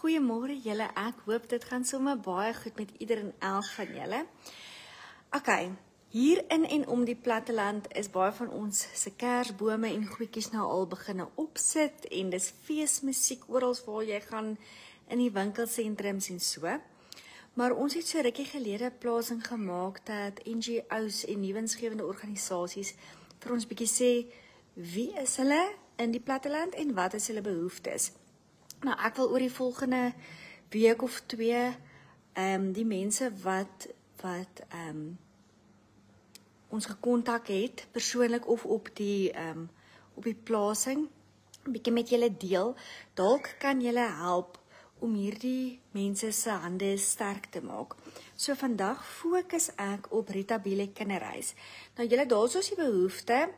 Goeiemôre julle, ek hoop dit gaan sommer baie goed met ieder en elk van julle. Okay, hier in en om die platteland is baie van ons se kersbome en goedjies nou al beginne opsit en dis feesmusiek oral waar jy gaan in die winkelsentrums en so. Maar ons het so rukkie gelede 'n plasing gemaak dat NGO's en nuwensgewende organisasies vir ons bietjie sê wie is hulle in die platteland en wat is hulle behoeftes. Nou, ek wil oor die volgende week of 2 die mense wat ons gekontak het, persoonlik of op die plasing, 'n bietjie met julle deel. Dalk kan julle help om hierdie mense se hande sterk te maak. So vandag fokus ek op Rita Biele kinderhuis. Nou julle, daar's ons die behoefte.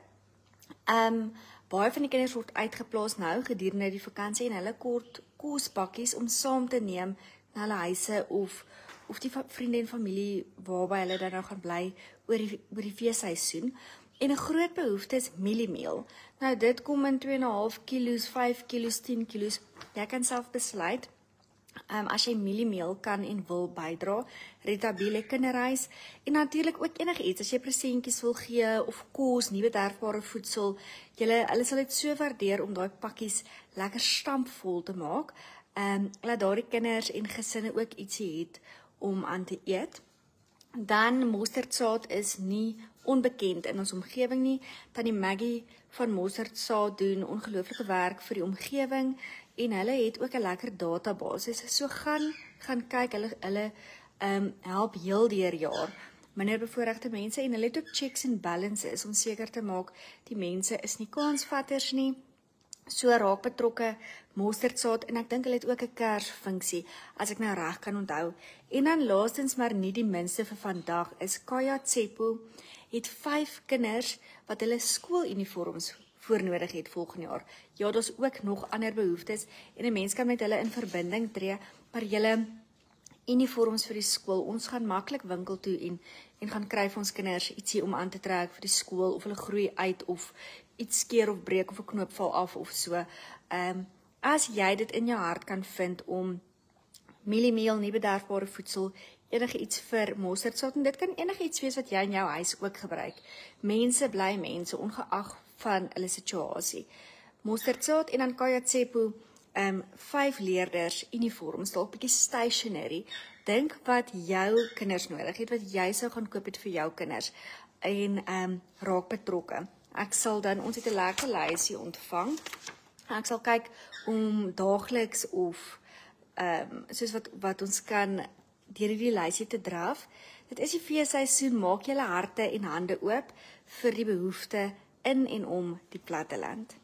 Baie van die kinders word uitgeplaas nou gedurende die vakansie en hulle kort kospakkies om saam te neem na hulle huise of die vriende en familie waarby hulle dan nou gaan bly oor die feesseisoen. En 'n groot behoefte is mieliemeel. Nou dit kom in 2,5 kilos, 5 kilos, 10 kilos. Jy kan self besluit as jy mieliemeel kan en wil bydra. Rita Biele kinderhuis en natuurlik ook enigiets as jy presentjies wil gee of kos, nie bederfbare voedsel. Hulle sal dit so waardeer om daai pakkies lekker stampvol te maak. Laat daardie kinders en gesinne ook ietsie het om aan te eet. Dan mosterdsaad is nie onbekend in ons omgewing nie. Tannie Maggie van mosterdsaad doen ongelooflike werk vir die omgewing en hulle het ook 'n lekker database. So gaan kyk, hulle help heel deur jaar minder bevoorregte mense en hulle het ook checks and balances om seker te maak die mense is nie kansvatters nie. So raak betrokke mosterdsaad en ek dink hulle het ook 'n kersfunksie as ek nou reg kan onthou. En dan laastens maar nie die minste vir vandag is Kaya Tsepo het 5 kinders wat hulle skooluniforms voornodig het volgende jaar. Ja, daar's ook nog ander behoeftes en 'n mens kan met hulle in verbinding tree, maar julle uniforms vir die skool, ons gaan maklik winkel toe en gaan kry vir ons kinders ietsie om aan te trek vir die skool of hulle groei uit of iets skeer of breek of 'n knoop val af of so. As jy dit in jou hart kan vind om mieliemeel, nie bederfbare voedsel, enige iets vir mosterdsaad en dit kan enige iets wees wat jy in jou huis ook gebruik. Mense bly mense ongeag van hulle situasie. Mosterdsaad en dan Kaya Tsepo 5 leerders uniforms, dalk bietjie stationery. Dink wat jou kinders nodig het, wat jy sou gaan koop het vir jou kinders en raak betrokke. Ek sal dan, ons het 'n lekker lysie ontvang. Ek sal kyk om daagliks of soos wat ons kan deur hierdie lysie te draf. Dit is die feesseisoen, maak julle harte en hande oop vir die behoefte in en om die platteland.